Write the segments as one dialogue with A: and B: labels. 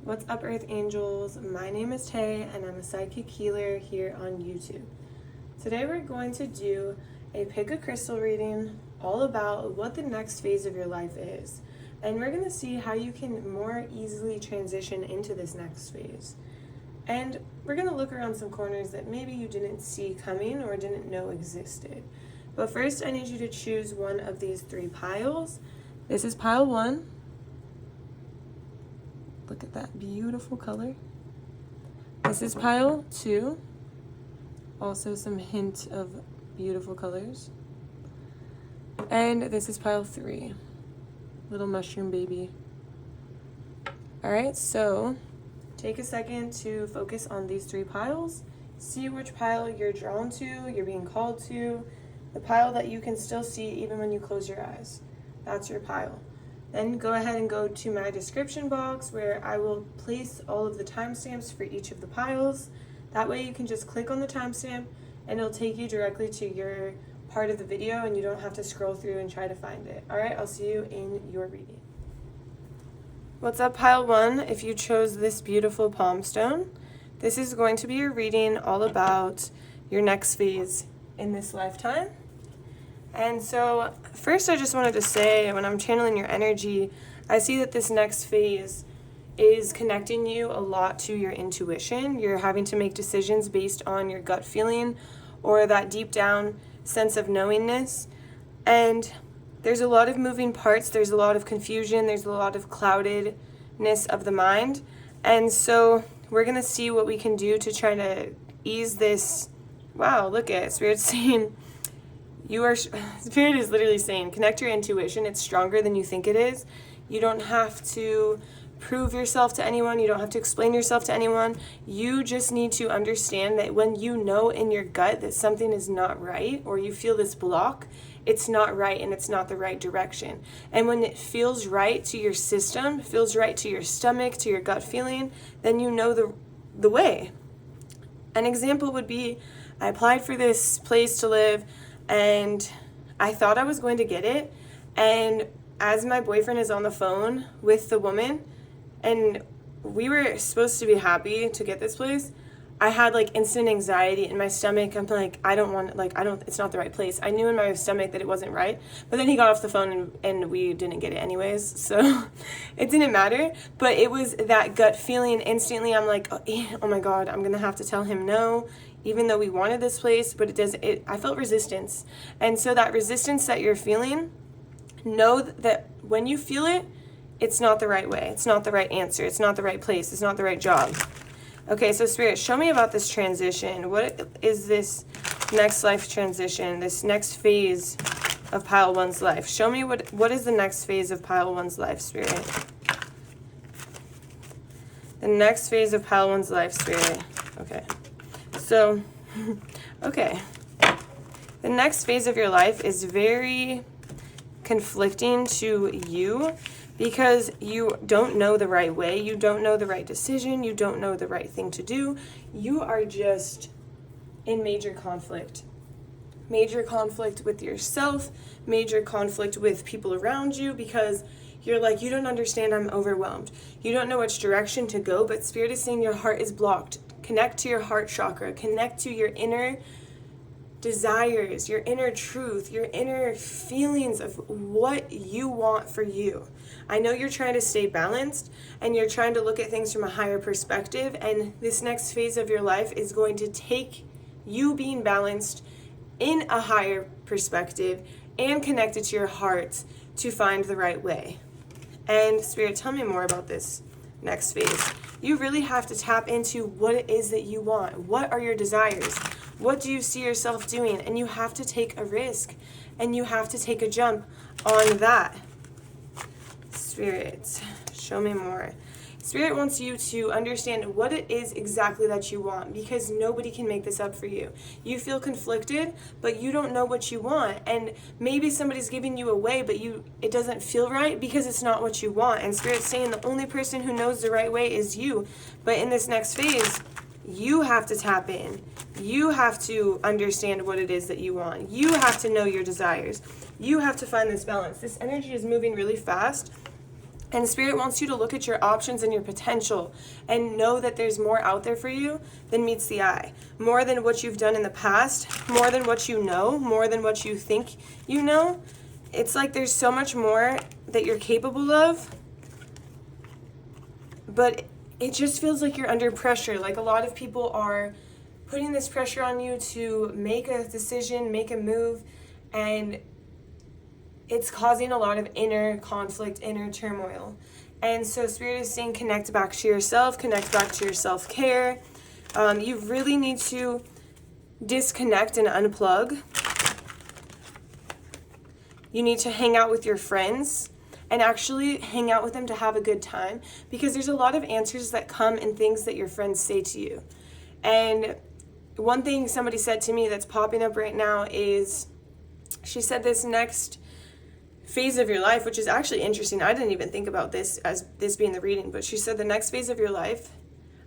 A: What's up, Earth Angels? My name is Tay, and I'm a psychic healer here on YouTube. Today we're going to do a pick a crystal reading all about what the next phase of your life is. And we're going to see how you can more easily transition into this next phase. And we're going to look around some corners that maybe you didn't see coming or didn't know existed. But first, I need you to choose one of these three piles. This is pile 1. Look at that beautiful color. This is pile 2. Also some hint of beautiful colors. And this is pile 3. Little mushroom baby. Alright, so take a second to focus on these three piles. See which pile you're drawn to, you're being called to. The pile that you can still see even when you close your eyes. That's your pile. Then go ahead and go to my description box where I will place all of the timestamps for each of the piles. That way you can just click on the timestamp and it'll take you directly to your part of the video and you don't have to scroll through and try to find it. Alright, I'll see you in your reading. What's up, pile 1? If you chose this beautiful palm stone, this is going to be your reading all about your next phase in this lifetime. And so first I just wanted to say, when I'm channeling your energy, I see that this next phase is connecting you a lot to your intuition. You're having to make decisions based on your gut feeling or that deep down sense of knowingness. And there's a lot of moving parts, there's a lot of confusion, there's a lot of cloudedness of the mind. And so we're going to see what we can do to try to ease this. Wow, look at it. Spirit's saying, Spirit is literally saying, connect your intuition. It's stronger than you think it is. You don't have to prove yourself to anyone. You don't have to explain yourself to anyone. You just need to understand that when you know in your gut that something is not right, or you feel this block, it's not right and it's not the right direction. And when it feels right to your system, feels right to your stomach, to your gut feeling, then you know the way. An example would be, I applied for this place to live, and I thought I was going to get it, and as my boyfriend is on the phone with the woman, and we were supposed to be happy to get this place, I had like instant anxiety in my stomach. I'm like, it's not the right place. I knew in my stomach that it wasn't right, but then he got off the phone and we didn't get it anyways, so it didn't matter. But it was that gut feeling instantly. I'm like, oh my God, I'm gonna have to tell him no, even though we wanted this place, but I felt resistance. And so that resistance that you're feeling, know that when you feel it, it's not the right way. It's not the right answer. It's not the right place. It's not the right job. Okay, so Spirit, show me about this transition. What is this next life transition, this next phase of pile 1's life? Show me what is the next phase of pile 1's life, Spirit? The next phase of pile 1's life, Spirit. Okay. So, okay. The next phase of your life is very conflicting to you because you don't know the right way, you don't know the right decision, you don't know the right thing to do. You are just in major conflict. Major conflict with yourself, major conflict with people around you, because you're like, you don't understand, I'm overwhelmed. You don't know which direction to go, but Spirit is saying your heart is blocked. Connect to your heart chakra. Connect to your inner desires, your inner truth, your inner feelings of what you want for you. I know you're trying to stay balanced and you're trying to look at things from a higher perspective, and this next phase of your life is going to take you being balanced in a higher perspective and connected to your heart to find the right way. And Spirit, tell me more about this next phase. You really have to tap into what it is that you want. What are your desires? What do you see yourself doing? And you have to take a risk and you have to take a jump on that. Spirit, show me more. Spirit wants you to understand what it is exactly that you want, because nobody can make this up for you. You feel conflicted, but you don't know what you want. And maybe somebody's giving you away, but it doesn't feel right because it's not what you want. And Spirit's saying the only person who knows the right way is you. But in this next phase, you have to tap in. You have to understand what it is that you want. You have to know your desires. You have to find this balance. This energy is moving really fast. And Spirit wants you to look at your options and your potential and know that there's more out there for you than meets the eye. More than what you've done in the past, more than what you know, more than what you think you know. It's like there's so much more that you're capable of, but it just feels like you're under pressure. Like a lot of people are putting this pressure on you to make a decision, make a move, and it's causing a lot of inner conflict, inner turmoil. And so Spirit is saying connect back to yourself, connect back to your self-care. You really need to disconnect and unplug. You need to hang out with your friends and actually hang out with them to have a good time, because there's a lot of answers that come in things that your friends say to you. And one thing somebody said to me that's popping up right now is, she said this next phase of your life, which is actually interesting. I didn't even think about this as this being the reading, but she said the next phase of your life,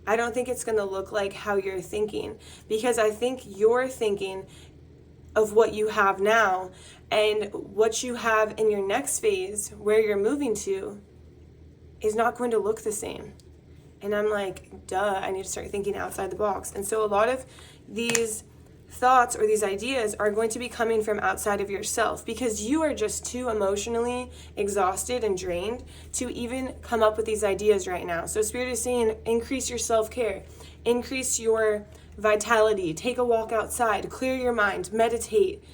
A: I don't think it's going to look like how you're thinking, because I think you're thinking of what you have now, and what you have in your next phase where you're moving to is not going to look the same. And I'm like, duh, I need to start thinking outside the box. And so a lot of these thoughts or these ideas are going to be coming from outside of yourself, because you are just too emotionally exhausted and drained to even come up with these ideas right now. So Spirit is saying increase your self-care, increase your vitality, take a walk outside, clear your mind, meditate,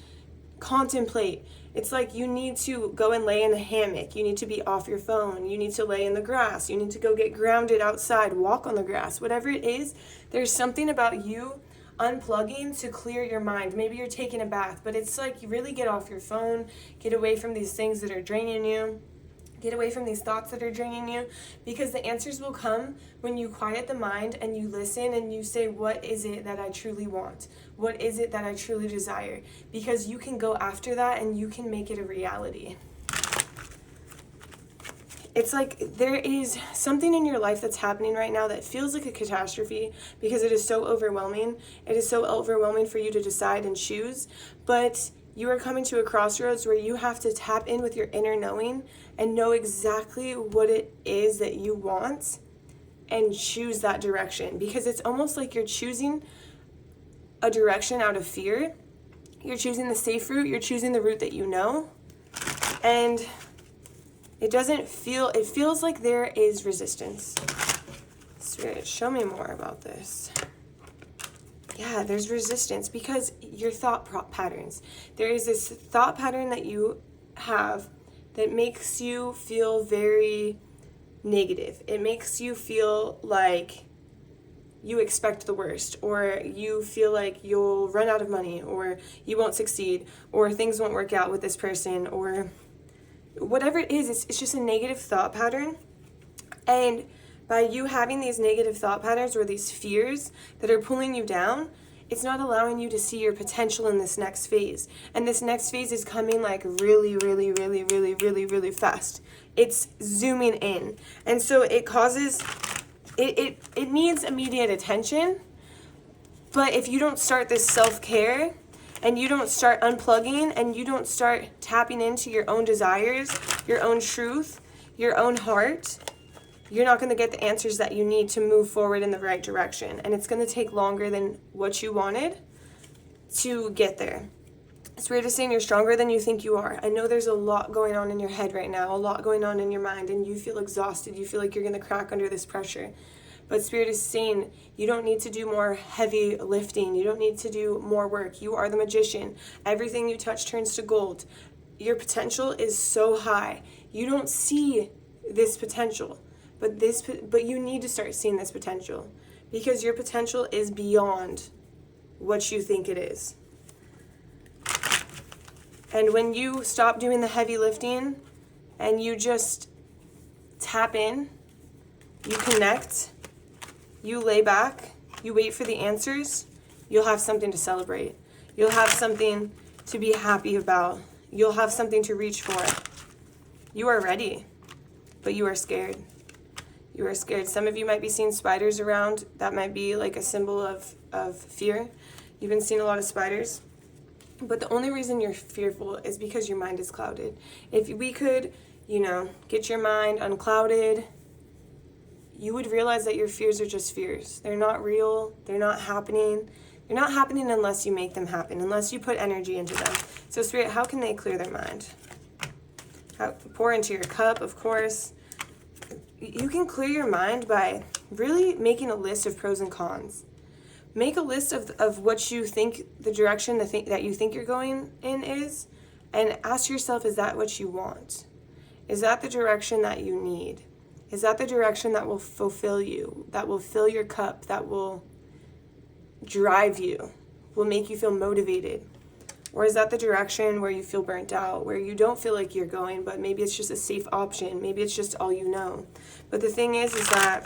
A: contemplate. It's like you need to go and lay in the hammock. You need to be off your phone. You need to lay in the grass. You need to go get grounded outside, walk on the grass. Whatever it is, there's something about you unplugging to clear your mind. Maybe you're taking a bath, but it's like you really get off your phone, get away from these things that are draining you, get away from these thoughts that are draining you, because the answers will come when you quiet the mind and you listen and you say, what is it that I truly want? What is it that I truly desire? Because you can go after that and you can make it a reality. It's like there is something in your life that's happening right now that feels like a catastrophe, because it is so overwhelming. It is so overwhelming for you to decide and choose, but you are coming to a crossroads where you have to tap in with your inner knowing and know exactly what it is that you want and choose that direction, because it's almost like you're choosing a direction out of fear. You're choosing the safe route. You're choosing the route that you know, and it feels like there is resistance. Spirit, show me more about this. Yeah, there's resistance because your thought patterns. There is this thought pattern that you have that makes you feel very negative. It makes you feel like you expect the worst, or you feel like you'll run out of money, or you won't succeed, or things won't work out with this person, or whatever it is. It's just a negative thought pattern. And by you having these negative thought patterns or these fears that are pulling you down, it's not allowing you to see your potential in this next phase. And this next phase is coming like really, really, really, really, really, really fast. It's zooming in. And so it causes, it needs immediate attention. But if you don't start this self-care, and you don't start unplugging, and you don't start tapping into your own desires, your own truth, your own heart, you're not going to get the answers that you need to move forward in the right direction. And it's going to take longer than what you wanted to get there. Spirit is saying you're stronger than you think you are. I know there's a lot going on in your head right now, a lot going on in your mind, and you feel exhausted. You feel like you're going to crack under this pressure. But Spirit is saying you don't need to do more heavy lifting. You don't need to do more work. You are the magician. Everything you touch turns to gold. Your potential is so high. You don't see this potential, but you need to start seeing this potential, because your potential is beyond what you think it is. And when you stop doing the heavy lifting and you just tap in, you connect, you lay back, you wait for the answers, you'll have something to celebrate. You'll have something to be happy about. You'll have something to reach for. You are ready, but you are scared. You are scared. Some of you might be seeing spiders around. That might be like a symbol of fear. You've been seeing a lot of spiders. But the only reason you're fearful is because your mind is clouded. If we could get your mind unclouded, you would realize that your fears are just fears. They're not real. They're not happening. They're not happening unless you make them happen, unless you put energy into them. So Spirit, how can they clear their mind? Pour into your cup, of course. You can clear your mind by really making a list of pros and cons. Make a list of what you think, the direction that you think you're going in is, and ask yourself, is that what you want? Is that the direction that you need? Is that the direction that will fulfill you, that will fill your cup, that will drive you, will make you feel motivated? Or is that the direction where you feel burnt out, where you don't feel like you're going, but maybe it's just a safe option, maybe it's just all you know? But the thing is that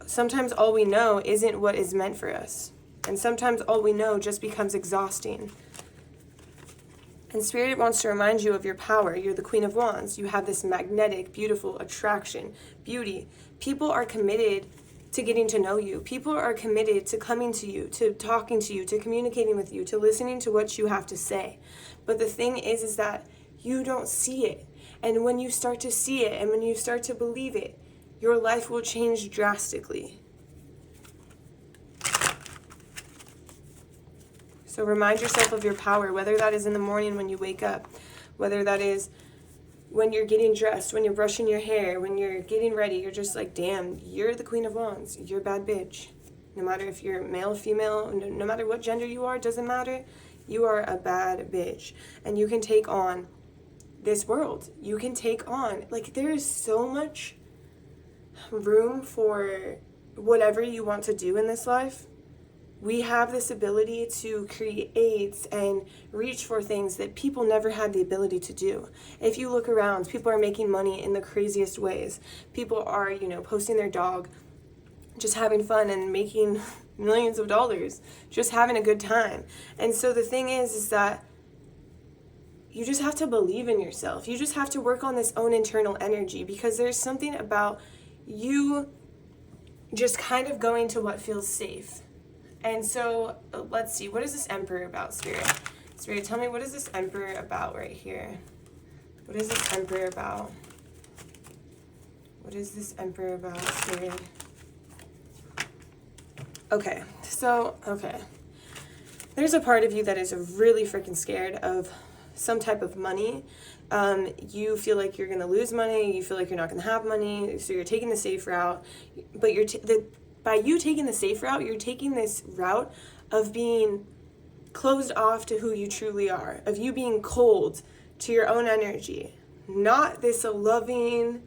A: sometimes all we know isn't what is meant for us. And sometimes all we know just becomes exhausting. And Spirit wants to remind you of your power. You're the Queen of Wands. You have this magnetic, beautiful attraction, beauty. People are committed to getting to know you. People are committed to coming to you, to talking to you, to communicating with you, to listening to what you have to say. But the thing is that you don't see it. And when you start to see it and when you start to believe it, your life will change drastically. So remind yourself of your power, whether that is in the morning when you wake up, whether that is when you're getting dressed, when you're brushing your hair, when you're getting ready. You're just like, damn, you're the Queen of Wands. You're a bad bitch. No matter if you're male, female, no matter what gender you are, doesn't matter. You are a bad bitch. And you can take on this world. You can take on, there is so much room for whatever you want to do in this life. We have this ability to create and reach for things that people never had the ability to do. If you look around, people are making money in the craziest ways. People are, posting their dog, just having fun and making millions of dollars, just having a good time. And so the thing is that you just have to believe in yourself. You just have to work on this own internal energy, because there's something about you just kind of going to what feels safe. And so let's see, what is this Emperor about, Spirit? Spirit, tell me, what is this Emperor about right here? What is this Emperor about? What is this Emperor about, Spirit? Okay. There's a part of you that is really freaking scared of some type of money. You feel like you're going to lose money. You feel like you're not going to have money. So you're taking the safe route. But by you taking the safe route, you're taking this route of being closed off to who you truly are, of you being cold to your own energy, not this loving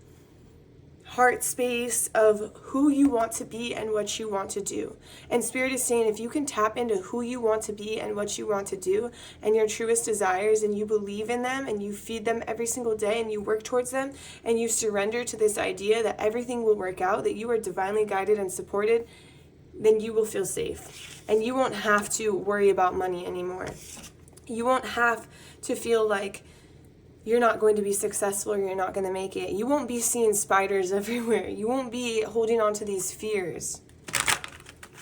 A: heart space of who you want to be and what you want to do. And Spirit is saying, if you can tap into who you want to be and what you want to do and your truest desires, and you believe in them and you feed them every single day and you work towards them and you surrender to this idea that everything will work out, that you are divinely guided and supported, then you will feel safe. And you won't have to worry about money anymore. You won't have to feel like you're not going to be successful or you're not going to make it. You won't be seeing spiders everywhere. You won't be holding on to these fears,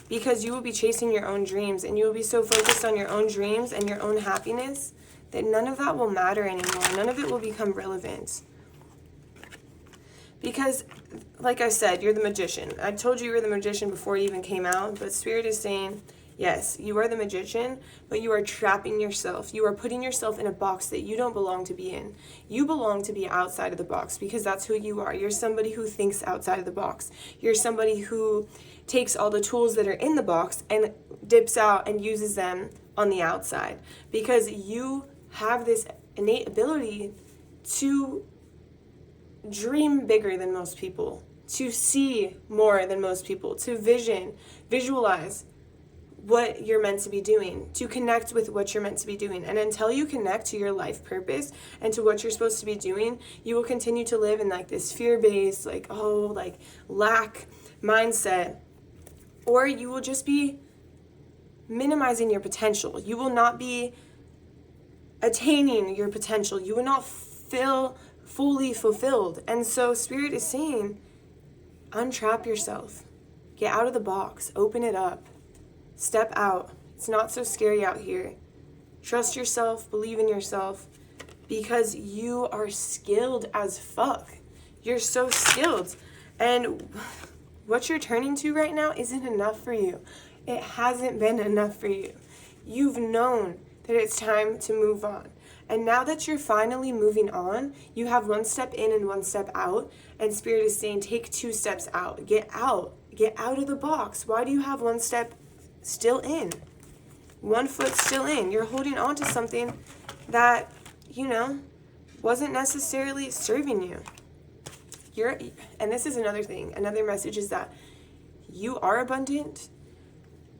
A: because you will be chasing your own dreams, and you will be so focused on your own dreams and your own happiness that none of that will matter anymore. None of it will become relevant. Because, like I said, you're the magician. I told you were the magician before it even came out, but Spirit is saying, yes, you are the magician, but you are trapping yourself. You are putting yourself in a box that you don't belong to be in. You belong to be outside of the box, because that's who you are. You're somebody who thinks outside of the box. You're somebody who takes all the tools that are in the box and dips out and uses them on the outside, because you have this innate ability to dream bigger than most people, to see more than most people, to visualize what you're meant to be doing, to connect with what you're meant to be doing. And until you connect to your life purpose and to what you're supposed to be doing, you will continue to live in this fear-based, lack mindset, or you will just be minimizing your potential. You will not be attaining your potential. You will not feel fully fulfilled. And so Spirit is saying, untrap yourself. Get out of the box. Open it up. Step out. It's not so scary out here. Trust yourself. Believe in yourself. because you are skilled as fuck. You're so skilled. And what you're turning to right now isn't enough for you. It hasn't been enough for you. You've known that it's time to move on. And now that you're finally moving on, you have one step in and one step out. And Spirit is saying, take 2 steps out. Get out. Get out of the box. Why do you have 1 step still in? 1 foot still in. You're holding on to something that, wasn't necessarily serving you. And this is another thing. Another message is that you are abundant.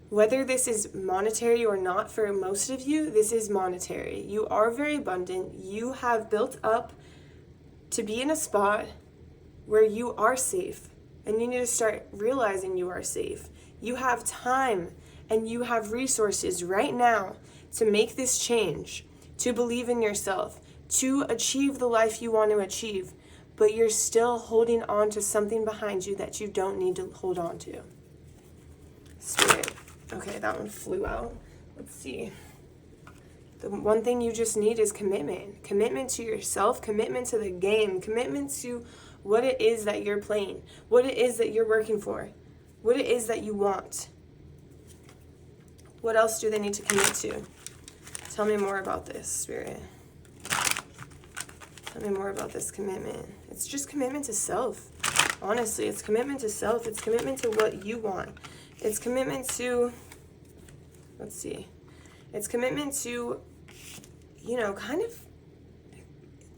A: Whether this is monetary or not, for most of you, this is monetary. You are very abundant. You have built up to be in a spot where you are safe. And you need to start realizing you are safe. You have time and you have resources right now to make this change, to believe in yourself, to achieve the life you want to achieve. But you're still holding on to something behind you that you don't need to hold on to. Spirit. Okay, that one flew out. Let's see. The one thing you just need is commitment. Commitment to yourself, commitment to the game, commitment to what it is that you're playing, what it is that you're working for, what it is that you want. What else do they need to commit to? Tell me more about this, Spirit. Tell me more about this commitment. It's just commitment to self. Honestly, it's commitment to self. It's commitment to what you want. It's commitment to, let's see. It's commitment to, kind of,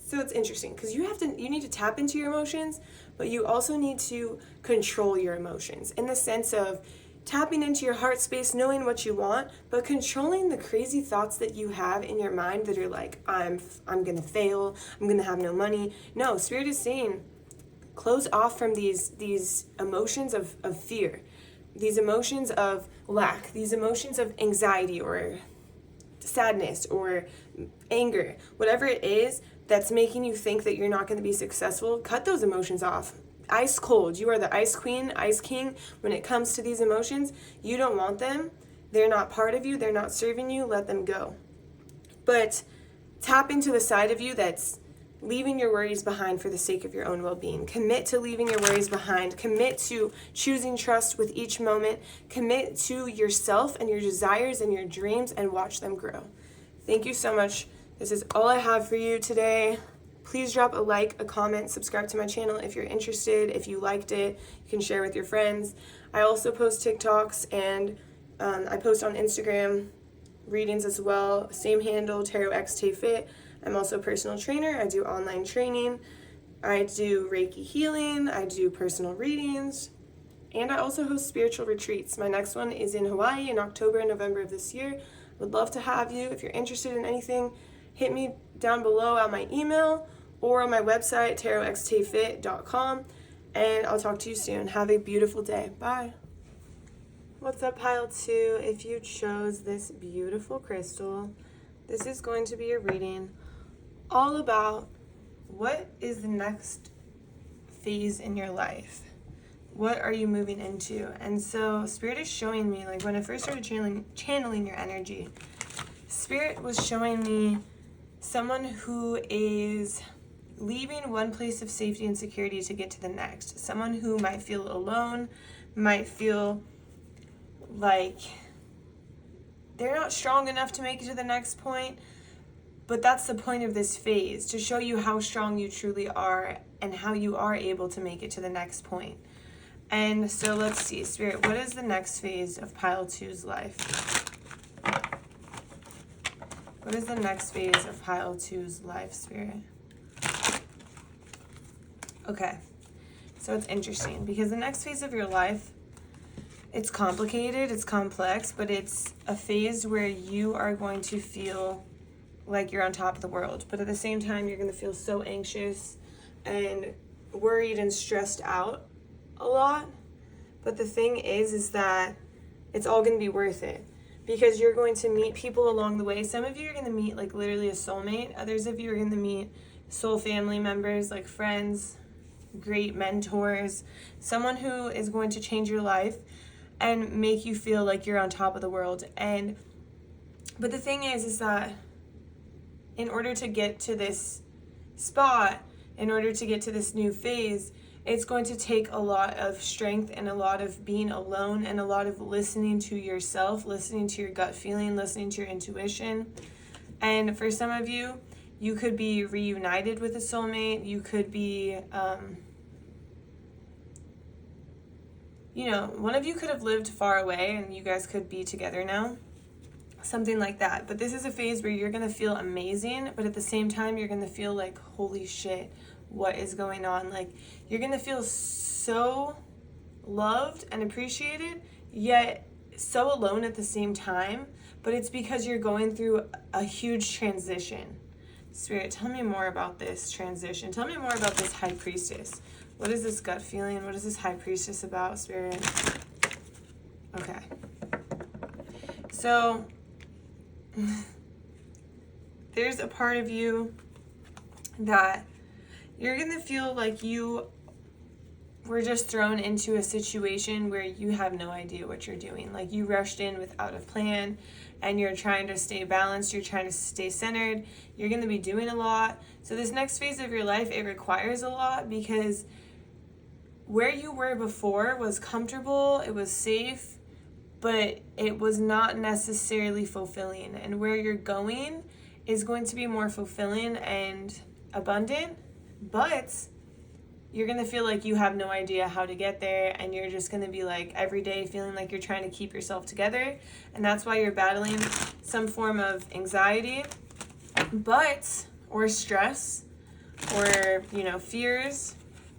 A: so it's interesting because you need to tap into your emotions, but you also need to control your emotions in the sense of tapping into your heart space, knowing what you want, but controlling the crazy thoughts that you have in your mind that are like, I'm going to fail, I'm going to have no money. No, Spirit is saying, close off from these emotions of fear, these emotions of lack, these emotions of anxiety or sadness or anger, whatever it is that's making you think that you're not going to be successful. Cut those emotions off. Ice cold. You are the ice queen, ice king. When it comes to these emotions, you don't want them. They're not part of you. They're not serving you. Let them go. But tap into the side of you that's leaving your worries behind for the sake of your own well-being. Commit to leaving your worries behind. Commit to choosing trust with each moment. Commit to yourself and your desires and your dreams and watch them grow. Thank you so much. This is all I have for you today. Please drop a like, a comment, subscribe to my channel if you're interested. If you liked it, you can share with your friends. I also post TikToks and I post on Instagram readings as well. Same handle, TarotXTayFit. I'm also a personal trainer. I do online training. I do Reiki healing. I do personal readings. And I also host spiritual retreats. My next one is in Hawaii in October and November of this year. Would love to have you. If you're interested in anything, hit me down below at my email or on my website, TarotXTayFit.com. And I'll talk to you soon. Have a beautiful day. Bye. What's up, pile 2? If you chose this beautiful crystal, this is going to be a reading all about what is the next phase in your life. What are you moving into? And so Spirit is showing me, like when I first started channeling your energy, Spirit was showing me someone who is leaving one place of safety and security to get to the next. Someone who might feel alone, might feel like they're not strong enough to make it to the next point, but that's the point of this phase, to show you how strong you truly are and how you are able to make it to the next point. And so let's see, Spirit, what is the next phase of pile 2's life? What is the next phase of pile 2's life, Spirit? Okay, so it's interesting because the next phase of your life, it's complicated, it's complex, but it's a phase where you are going to feel like you're on top of the world. But at the same time, you're going to feel so anxious and worried and stressed out a lot. But the thing is that it's all going to be worth it because you're going to meet people along the way. Some of you are going to meet like literally a soulmate. Others of you are going to meet soul family members, like friends, great mentors, someone who is going to change your life and make you feel like you're on top of the world. But the thing is that in order to get to this spot, in order to get to this new phase, it's going to take a lot of strength and a lot of being alone and a lot of listening to yourself, listening to your gut feeling, listening to your intuition. And for some of you, you could be reunited with a soulmate. You could be, one of you could have lived far away and you guys could be together now. Something like that. But this is a phase where you're going to feel amazing, but at the same time, you're going to feel like, holy shit, what is going on? Like, you're going to feel so loved and appreciated, yet so alone at the same time. But it's because you're going through a huge transition. Spirit, tell me more about this transition. Tell me more about this High Priestess. What is this gut feeling? What is this High Priestess about, Spirit? Okay. So there's a part of you that you're going to feel like you were just thrown into a situation where you have no idea what you're doing. Like, you rushed in without a plan and you're trying to stay balanced. You're trying to stay centered. You're going to be doing a lot. So this next phase of your life, it requires a lot, because where you were before was comfortable, it was safe, but it was not necessarily fulfilling. And where you're going is going to be more fulfilling and abundant, but you're going to feel like you have no idea how to get there, and you're just going to be like every day feeling like you're trying to keep yourself together, and that's why you're battling some form of anxiety, or stress, or, fears.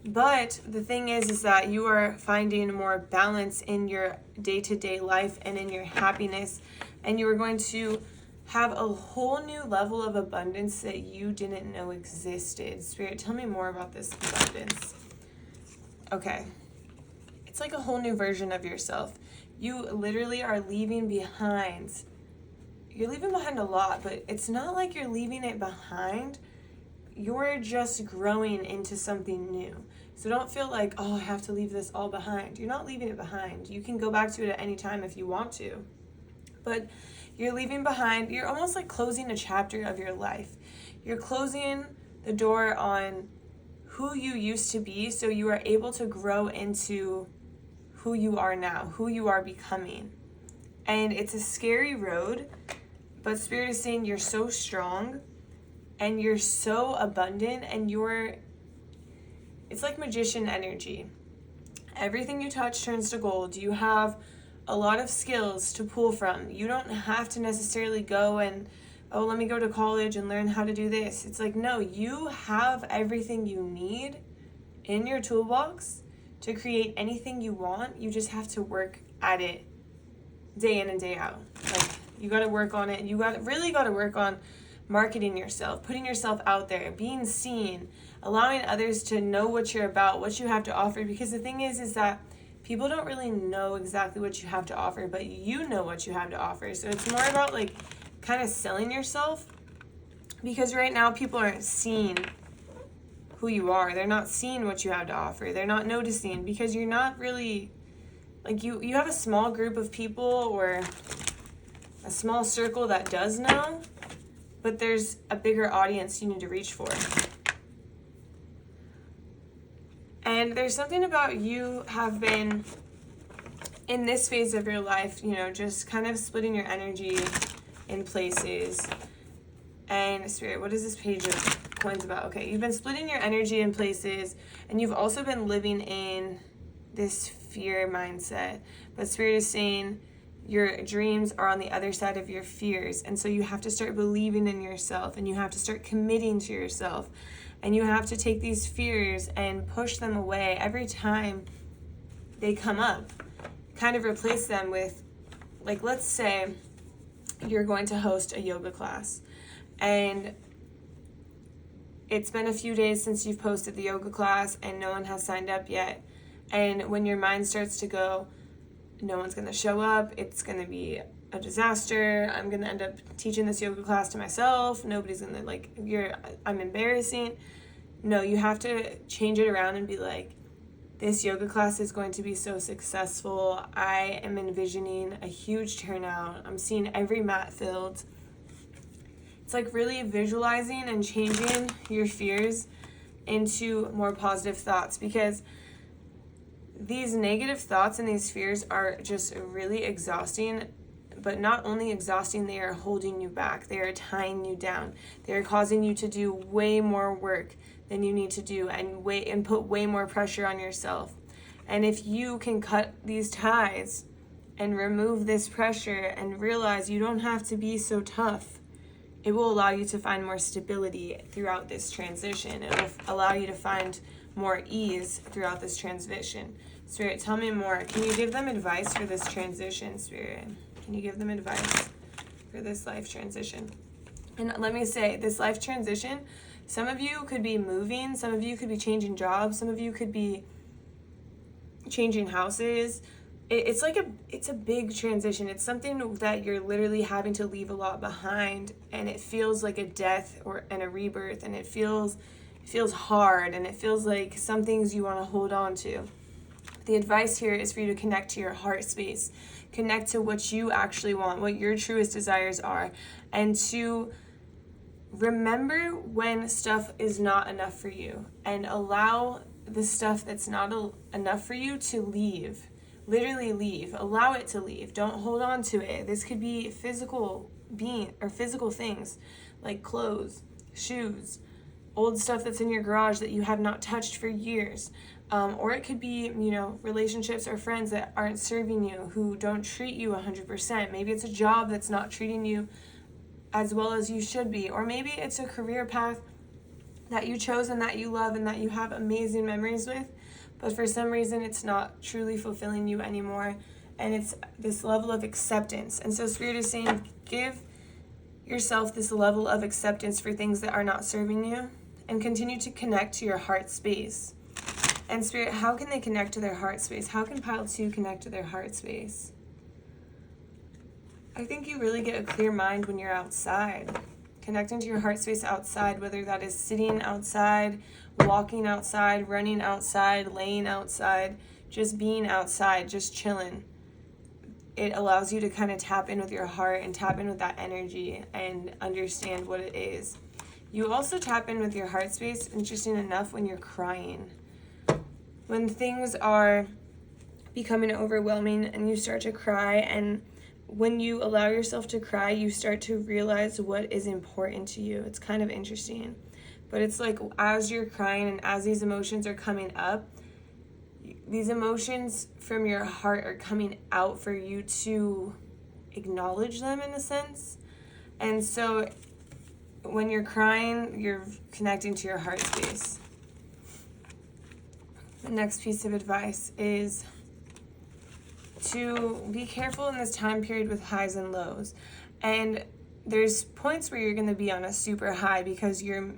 A: But the thing is that you are finding more balance in your day-to-day life and in your happiness, and you are going to have a whole new level of abundance that you didn't know existed. Spirit, tell me more about this abundance. Okay. It's like a whole new version of yourself. You literally are leaving behind. You're leaving behind a lot, but it's not like you're leaving it behind. You're just growing into something new. So don't feel like, oh, I have to leave this all behind. You're not leaving it behind. You can go back to it at any time if you want to. But you're leaving behind, you're almost like closing a chapter of your life. You're closing the door on who you used to be, so you are able to grow into who you are now, who you are becoming. And it's a scary road, but Spirit is saying you're so strong and you're so abundant, and it's like magician energy. Everything you touch turns to gold. You have a lot of skills to pull from. You don't have to necessarily go and, oh, let me go to college and learn how to do this. It's like, no, you have everything you need in your toolbox to create anything you want. You just have to work at it day in and day out. Like, you got to work on it. You really got to work on marketing yourself, putting yourself out there, being seen, allowing others to know what you're about, what you have to offer. Because the thing is that people don't really know exactly what you have to offer, but you know what you have to offer. So it's more about like kind of selling yourself, because right now people aren't seeing who you are. They're not seeing what you have to offer. They're not noticing, because you're not really like, you have a small group of people or a small circle that does know, but there's a bigger audience you need to reach for. And there's something about you have been in this phase of your life, just kind of splitting your energy in places. And Spirit, what is this page of coins about? Okay, you've been splitting your energy in places, and you've also been living in this fear mindset. But Spirit is saying your dreams are on the other side of your fears. And so you have to start believing in yourself, and you have to start committing to yourself. And you have to take these fears and push them away every time they come up. Kind of replace them with, like, let's say you're going to host a yoga class, and it's been a few days since you've posted the yoga class and no one has signed up yet. And when your mind starts to go, no one's going to show up, it's going to be a disaster, I'm going to end up teaching this yoga class to myself, nobody's going to, I'm embarrassing. No, you have to change it around and be like, this yoga class is going to be so successful. I am envisioning a huge turnout. I'm seeing every mat filled. It's like really visualizing and changing your fears into more positive thoughts, because these negative thoughts and these fears are just really exhausting. But not only exhausting, they are holding you back. They are tying you down. They are causing you to do way more work than you need to do, and put way more pressure on yourself. And if you can cut these ties and remove this pressure and realize you don't have to be so tough, it will allow you to find more stability throughout this transition. It will allow you to find more ease throughout this transition. Spirit, tell me more. Can you give them advice for this transition, Spirit? Can you give them advice for this life transition? And let me say, this life transition, some of you could be moving, some of you could be changing jobs, some of you could be changing houses. It's a big transition. It's something that you're literally having to leave a lot behind, and it feels like a death and a rebirth, and it feels hard, and it feels like some things you want to hold on to. The advice here is for you to connect to your heart space, connect to what you actually want, what your truest desires are, and to remember when stuff is not enough for you, and allow the stuff that's not enough for you to leave. Literally leave. Allow it to leave. Don't hold on to it. This could be physical things like clothes, shoes, old stuff that's in your garage that you have not touched for years. Or it could be, relationships or friends that aren't serving you, who don't treat you 100%. Maybe it's a job that's not treating you as well as you should be. Or maybe it's a career path that you chose and that you love and that you have amazing memories with, but for some reason it's not truly fulfilling you anymore. And it's this level of acceptance. And so Spirit is saying, give yourself this level of acceptance for things that are not serving you, and continue to connect to your heart space. And Spirit, how can they connect to their heart space? How can Pile 2 connect to their heart space? I think you really get a clear mind when you're outside. Connecting to your heart space outside, whether that is sitting outside, walking outside, running outside, laying outside, just being outside, just chilling. It allows you to kind of tap in with your heart and tap in with that energy and understand what it is. You also tap in with your heart space, interesting enough, when you're crying. When things are becoming overwhelming and you start to cry, and when you allow yourself to cry, you start to realize what is important to you. It's kind of interesting. But it's like as you're crying and as these emotions are coming up, these emotions from your heart are coming out for you to acknowledge them in a sense. And so when you're crying, you're connecting to your heart space. The next piece of advice is to be careful in this time period with highs and lows. And there's points where you're going to be on a super high because you're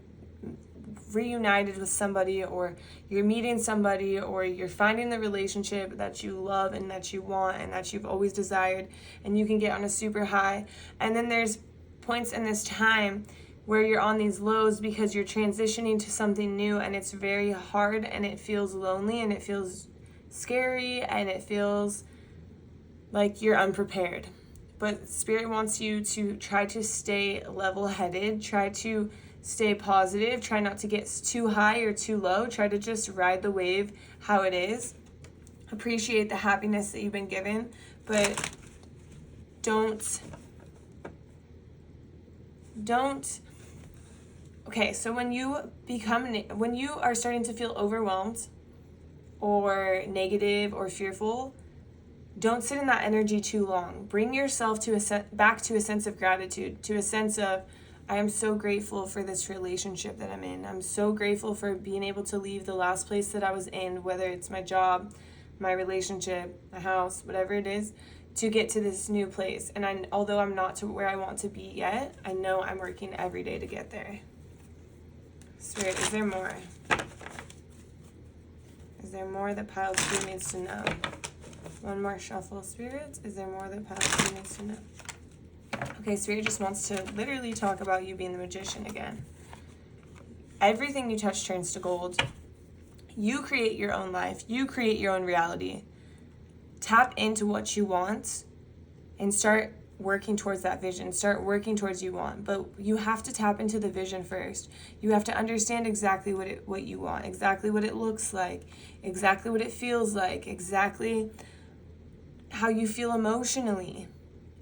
A: reunited with somebody, or you're meeting somebody, or you're finding the relationship that you love and that you want and that you've always desired, and you can get on a super high. And then there's points in this time where you're on these lows because you're transitioning to something new, and it's very hard, and it feels lonely, and it feels scary, and it feels like you're unprepared. But Spirit wants you to try to stay level-headed, try to stay positive, try not to get too high or too low, try to just ride the wave how it is. Appreciate the happiness that you've been given, but don't. Okay, so when you are starting to feel overwhelmed or negative or fearful, don't sit in that energy too long. Bring yourself back to a sense of gratitude, to a sense of, I am so grateful for this relationship that I'm in. I'm so grateful for being able to leave the last place that I was in, whether it's my job, my relationship, my house, whatever it is, to get to this new place. And although I'm not to where I want to be yet, I know I'm working every day to get there. Spirit, is there more? Is there more that Pile 2 needs to know? One more shuffle, Spirit. Is there more that Pile 2 needs to know? Okay, Spirit just wants to literally talk about you being the magician again. Everything you touch turns to gold. You create your own life. You create your own reality. Tap into what you want and start working towards that vision. Start working towards you want. But you have to tap into the vision first. You have to understand exactly what you want, exactly what it looks like, exactly what it feels like, exactly how you feel emotionally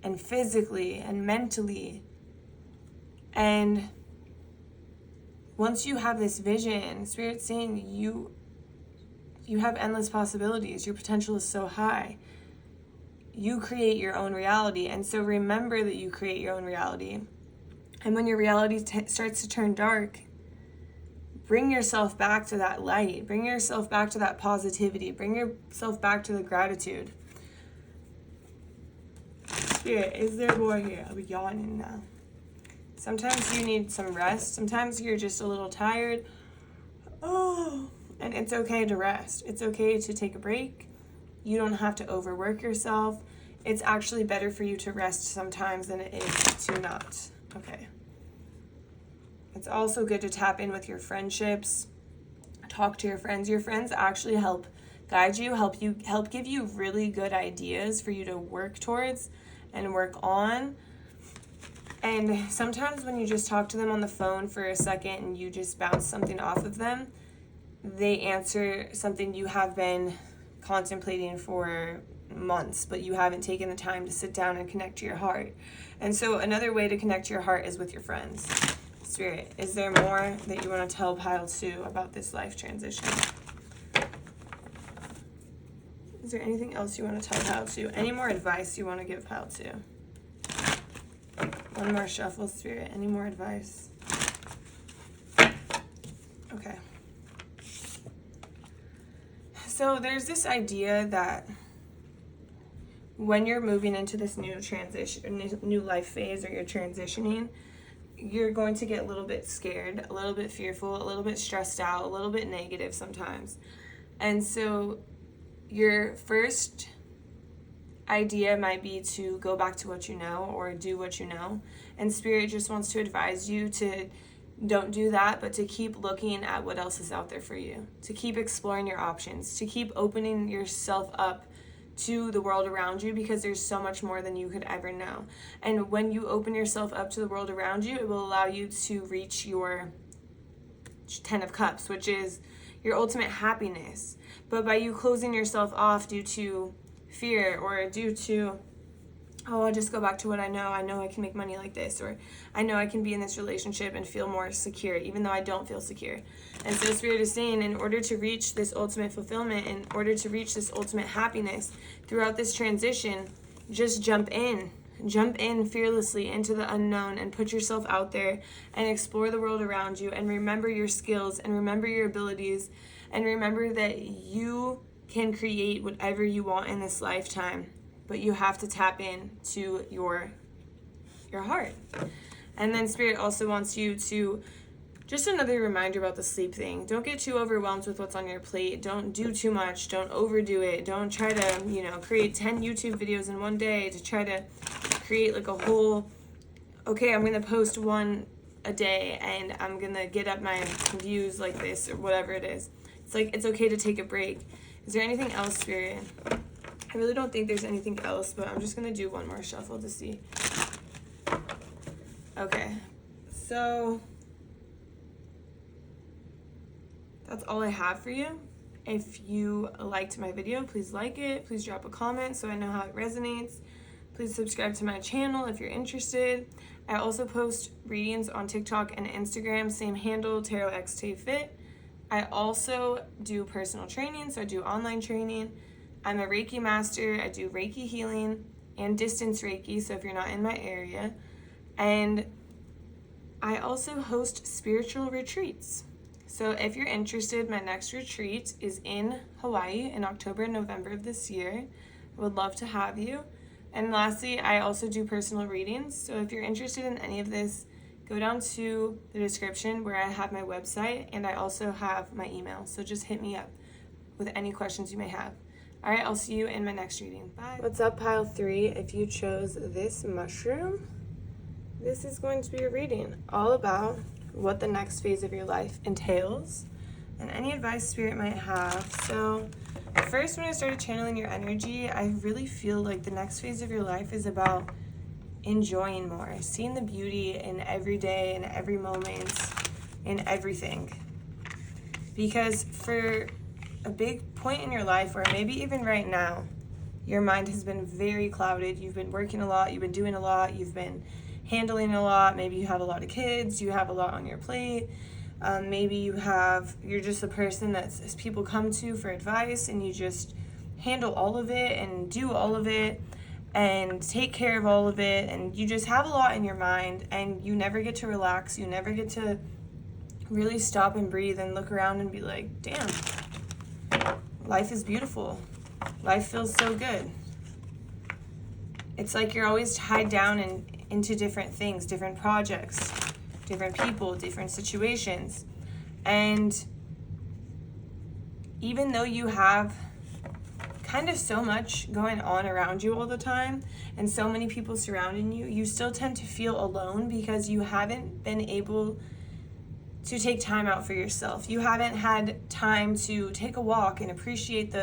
A: and physically and mentally. And once you have this vision, Spirit's saying you have endless possibilities. Your potential is so high. You create your own reality. And so remember that you create your own reality. And when your reality starts to turn dark, bring yourself back to that light. Bring yourself back to that positivity. Bring yourself back to the gratitude. Spirit, is there more here? I'll be yawning now. Sometimes you need some rest. Sometimes you're just a little tired. Oh, and it's okay to rest. It's okay to take a break. You don't have to overwork yourself. It's actually better for you to rest sometimes than it is to not. Okay. It's also good to tap in with your friendships. Talk to your friends. Your friends actually help guide you, help give you really good ideas for you to work towards and work on. And sometimes when you just talk to them on the phone for a second and you just bounce something off of them, they answer something you have been contemplating for months, but you haven't taken the time to sit down and connect to your heart. And so another way to connect to your heart is with your friends. Spirit, is there more that you want to tell Pile 2 about this life transition? Is there anything else you want to tell Pile 2? Any more advice you want to give Pile 2? One more shuffle, Spirit. Any more advice? Okay. So there's this idea that when you're moving into this new transition, new life phase, or you're transitioning, you're going to get a little bit scared, a little bit fearful, a little bit stressed out, a little bit negative sometimes. And so your first idea might be to go back to what you know or do what you know. And Spirit just wants to advise you to don't do that, but to keep looking at what else is out there for you, to keep exploring your options, to keep opening yourself up to the world around you, because there's so much more than you could ever know. And when you open yourself up to the world around you, it will allow you to reach your 10 of Cups, which is your ultimate happiness. But by you closing yourself off due to fear or due to, oh, I'll just go back to what I know I can make money like this, or I know I can be in this relationship and feel more secure, even though I don't feel secure. And so Spirit is saying, in order to reach this ultimate fulfillment, in order to reach this ultimate happiness throughout this transition, just jump in fearlessly into the unknown and put yourself out there and explore the world around you, and remember your skills and remember your abilities, and remember that you can create whatever you want in this lifetime. But you have to tap in to your heart. And then Spirit also wants you to, just another reminder about the sleep thing. Don't get too overwhelmed with what's on your plate. Don't do too much. Don't overdo it. Don't try to, create 10 YouTube videos in one day to try to create like a whole, okay, I'm going to post one a day and I'm going to get up my views like this or whatever it is. It's like, it's okay to take a break. Is there anything else, Spirit? I really don't think there's anything else, but I'm just going to do one more shuffle to see. Okay, so that's all I have for you. If you liked my video, please like it. Please drop a comment so I know how it resonates. Please subscribe to my channel if you're interested. I also post readings on TikTok and Instagram, same handle, TarotXTayFit. I also do personal training, so I do online training. I'm a Reiki master. I do Reiki healing and distance Reiki, so if you're not in my area. And I also host spiritual retreats. So if you're interested, my next retreat is in Hawaii in October and November of this year. I would love to have you. And lastly, I also do personal readings. So if you're interested in any of this, go down to the description where I have my website, and I also have my email. So just hit me up with any questions you may have. All right, I'll see you in my next reading. Bye. What's up, Pile 3? If you chose this mushroom, this is going to be a reading all about what the next phase of your life entails and any advice Spirit might have. So first, when I started channeling your energy, I really feel like the next phase of your life is about enjoying more, seeing the beauty in every day, in every moment, in everything. Because for a big point in your life, or maybe even right now, your mind has been very clouded. You've been working a lot, you've been doing a lot, you've been handling a lot. Maybe you have a lot of kids, you have a lot on your plate. Maybe you're just a person that people come to for advice, and you just handle all of it and do all of it and take care of all of it, and you just have a lot in your mind, and you never get to relax. You never get to really stop and breathe and look around and be like, damn, life is beautiful. Life feels so good. It's like you're always tied down into different things, different projects, different people, different situations. And even though you have kind of so much going on around you all the time and so many people surrounding you, you still tend to feel alone because you haven't been able to take time out for yourself. You haven't had time to take a walk and appreciate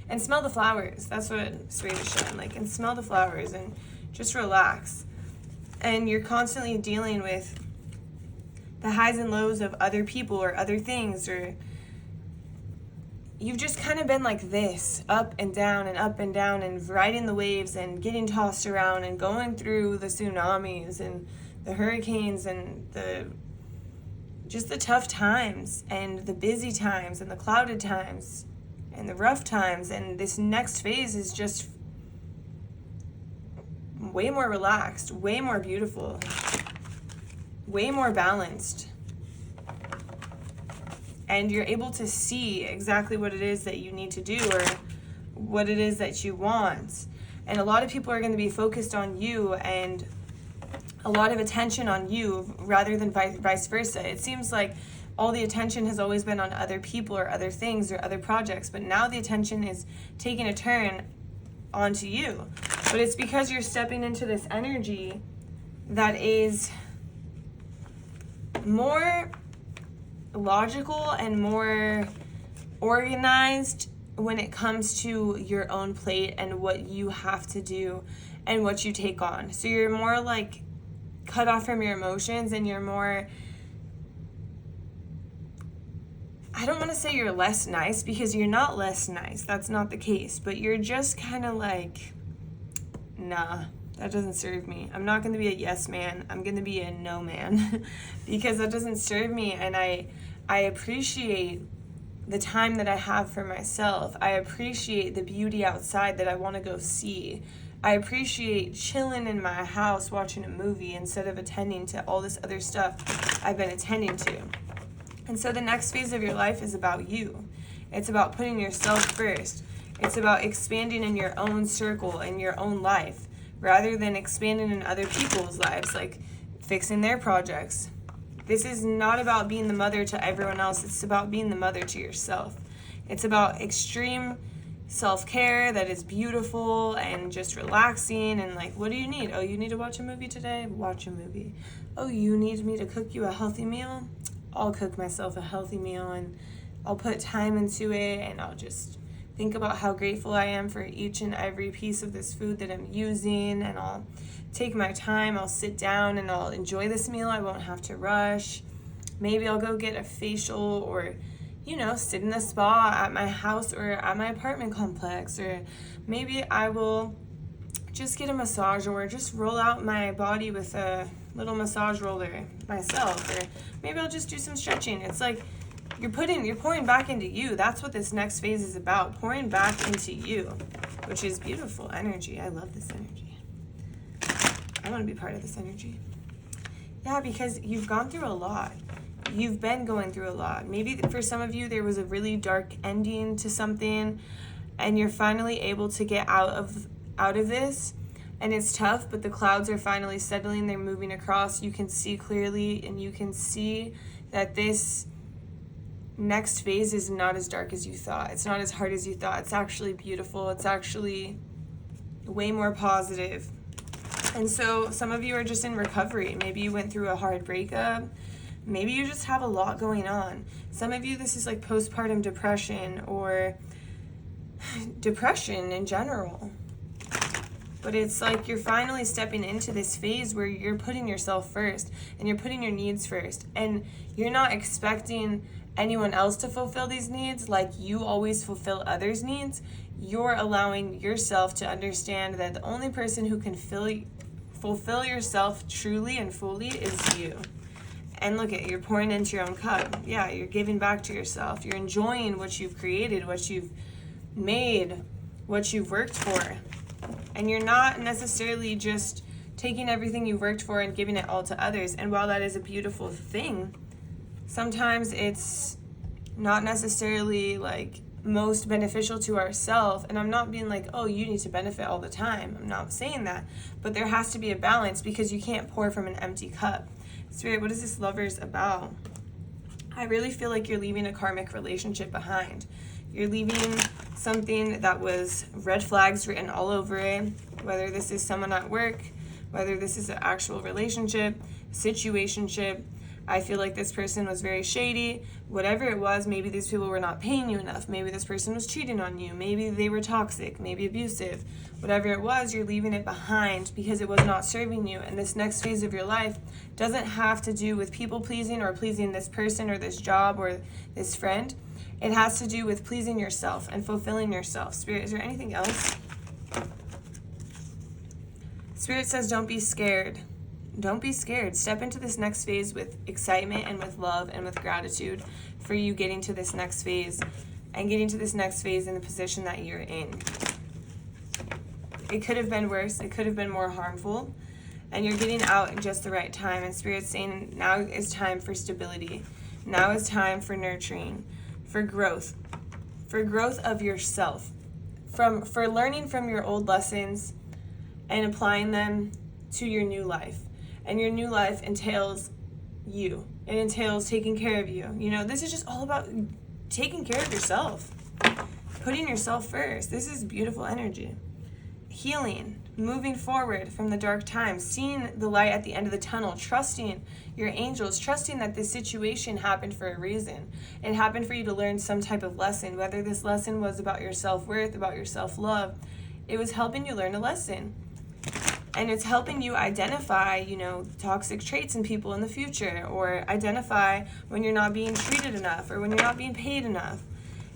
A: and smell the flowers. That's what Swedish said, like, and smell the flowers and just relax. And you're constantly dealing with the highs and lows of other people or other things, or you've just kind of been like this, up and down and riding the waves and getting tossed around and going through the tsunamis and the hurricanes and just the tough times and the busy times and the clouded times and the rough times. And this next phase is just way more relaxed, way more beautiful, way more balanced. And you're able to see exactly what it is that you need to do or what it is that you want. And a lot of people are going to be focused on you and a lot of attention on you rather than vice versa. It seems like all the attention has always been on other people or other things or other projects, but now the attention is taking a turn onto you. But it's because you're stepping into this energy that is more logical and more organized when it comes to your own plate and what you have to do and what you take on. So you're more like cut off from your emotions, and you're more, I don't want to say you're less nice, because you're not less nice. That's not the case. But you're just kind of like, nah, that doesn't serve me. I'm not going to be a yes man. I'm going to be a no man because that doesn't serve me. And I appreciate the time that I have for myself. I appreciate the beauty outside that I want to go see. I appreciate chilling in my house watching a movie instead of attending to all this other stuff I've been attending to. And so the next phase of your life is about you. It's about putting yourself first. It's about expanding in your own circle, in your own life, rather than expanding in other people's lives, like fixing their projects. This is not about being the mother to everyone else. It's about being the mother to yourself. It's about extreme self-care that is beautiful and just relaxing, and like, what do you need? Oh, you need to watch a movie today? Watch a movie. Oh, you need me to cook you a healthy meal? I'll cook myself a healthy meal, and I'll put time into it, and I'll just think about how grateful I am for each and every piece of this food that I'm using, and I'll take my time. I'll sit down and I'll enjoy this meal. I won't have to rush. Maybe I'll go get a facial, or sit in a spa at my house or at my apartment complex, or maybe I will just get a massage, or just roll out my body with a little massage roller myself, or maybe I'll just do some stretching. It's like you're pouring back into you. That's what this next phase is about, pouring back into you, which is beautiful energy. I love this energy. I want to be part of this energy. Yeah, because you've gone through a lot. You've been going through a lot. Maybe for some of you, there was a really dark ending to something, and you're finally able to get out of this, and it's tough, but the clouds are finally settling. They're moving across. You can see clearly, and you can see that this next phase is not as dark as you thought. It's not as hard as you thought. It's actually beautiful. It's actually way more positive. And so some of you are just in recovery. Maybe you went through a hard breakup. Maybe you just have a lot going on. Some of you, this is like postpartum depression or depression in general. But it's like you're finally stepping into this phase where you're putting yourself first and you're putting your needs first. And you're not expecting anyone else to fulfill these needs like you always fulfill others' needs. You're allowing yourself to understand that the only person who can fulfill yourself truly and fully is you. And look at, you're pouring into your own cup. Yeah, you're giving back to yourself. You're enjoying what you've created, what you've made, what you've worked for. And you're not necessarily just taking everything you've worked for and giving it all to others. And while that is a beautiful thing, sometimes it's not necessarily like most beneficial to ourselves. And I'm not being like, oh, you need to benefit all the time. I'm not saying that. But there has to be a balance, because you can't pour from an empty cup. Spirit, what is this Lovers about? I really feel like you're leaving a karmic relationship behind. You're leaving something that was red flags written all over it, whether this is someone at work, whether this is an actual relationship, situationship. I feel like this person was very shady. Whatever it was, maybe these people were not paying you enough. Maybe this person was cheating on you. Maybe they were toxic, maybe abusive. Whatever it was, you're leaving it behind because it was not serving you. And this next phase of your life doesn't have to do with people pleasing or pleasing this person or this job or this friend. It has to do with pleasing yourself and fulfilling yourself. Spirit, is there anything else? Spirit says, don't be scared. Don't be scared. Step into this next phase with excitement and with love and with gratitude for you getting to this next phase and getting to this next phase in the position that you're in. It could have been worse. It could have been more harmful. And you're getting out at just the right time. And Spirit's saying now is time for stability. Now is time for nurturing, for growth of yourself, for learning from your old lessons and applying them to your new life. And your new life entails you. It entails taking care of you. You know, this is just all about taking care of yourself, putting yourself first. This is beautiful energy. Healing, moving forward from the dark times, seeing the light at the end of the tunnel, trusting your angels, trusting that this situation happened for a reason. It happened for you to learn some type of lesson, whether this lesson was about your self-worth, about your self-love. It was helping you learn a lesson. And it's helping you identify, toxic traits in people in the future, or identify when you're not being treated enough or when you're not being paid enough.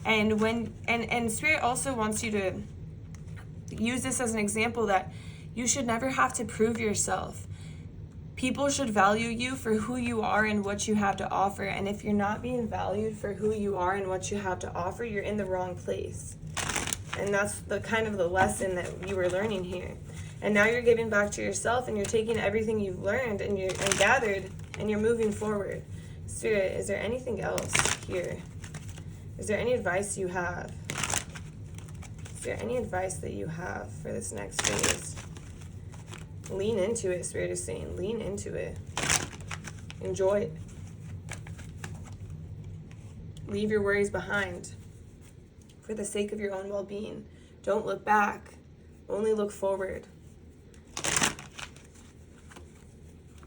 A: And and Spirit also wants you to use this as an example that you should never have to prove yourself. People should value you for who you are and what you have to offer. And if you're not being valued for who you are and what you have to offer, you're in the wrong place. And that's the kind of the lesson that you were learning here. And now you're giving back to yourself, and you're taking everything you've learned and gathered, and you're moving forward. Spirit, is there anything else here? Is there any advice you have? Is there any advice that you have for this next phase? Lean into it, Spirit is saying. Lean into it. Enjoy it. Leave your worries behind for the sake of your own well-being. Don't look back. Only look forward.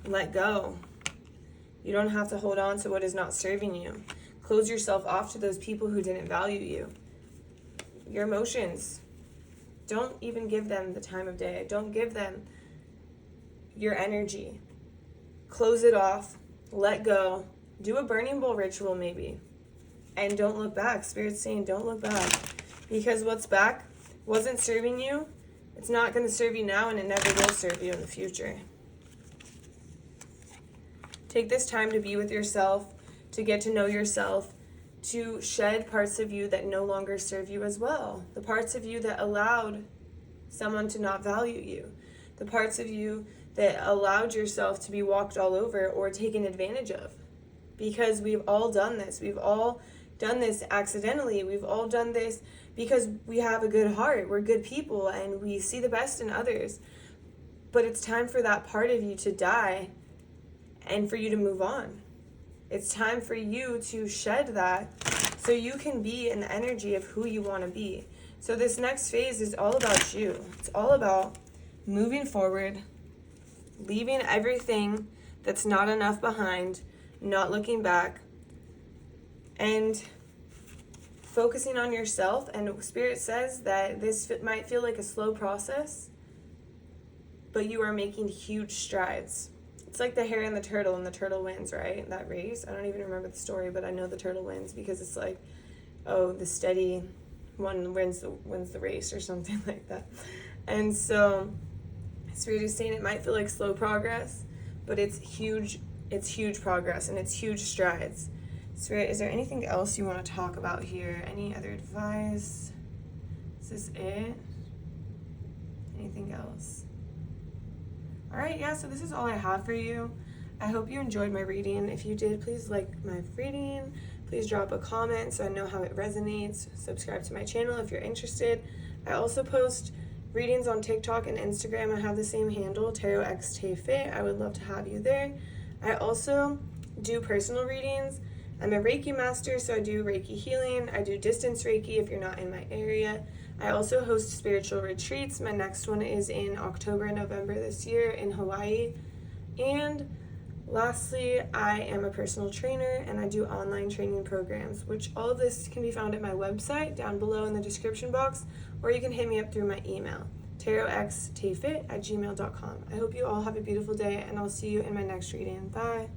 A: Let go. You don't have to hold on to what is not serving you. Close yourself off to those people who didn't value you. Your emotions, don't even give them the time of day. Don't give them your energy. Close it off. Let go. Do a burning bowl ritual maybe. And don't look back. Spirit's saying don't look back. Because what's back wasn't serving you. It's not going to serve you now, and it never will serve you in the future. Take this time to be with yourself, to get to know yourself, to shed parts of you that no longer serve you as well. The parts of you that allowed someone to not value you. The parts of you that allowed yourself to be walked all over or taken advantage of. Because we've all done this. We've all done this accidentally. We've all done this because we have a good heart. We're good people and we see the best in others. But it's time for that part of you to die and for you to move on. It's time for you to shed that so you can be in the energy of who you want to be. So this next phase is all about you. It's all about moving forward, leaving everything that's not enough behind, not looking back, and focusing on yourself. And Spirit says that this might feel like a slow process, but you are making huge strides. It's like the hare and the turtle wins, right? That race. I don't even remember the story, but I know the turtle wins because it's like, oh, the steady one wins the race or something like that. And so Spirit is saying it might feel like slow progress, but it's huge progress and it's huge strides. Spirit, is there anything else you want to talk about here? Any other advice? Is this it? Anything else? All right, yeah, so this is all I have for you. I hope you enjoyed my reading. If you did, please like my reading. Please drop a comment so I know how it resonates. Subscribe to my channel if you're interested. I also post readings on TikTok and Instagram. I have the same handle, TarotXTayFit. I would love to have you there. I also do personal readings. I'm a Reiki master, so I do Reiki healing. I do distance Reiki if you're not in my area. I also host spiritual retreats. My next one is in October and November this year in Hawaii. And lastly, I am a personal trainer and I do online training programs, which all of this can be found at my website down below in the description box, or you can hit me up through my email, TarotXTayFit@gmail.com. I hope you all have a beautiful day, and I'll see you in my next reading. Bye.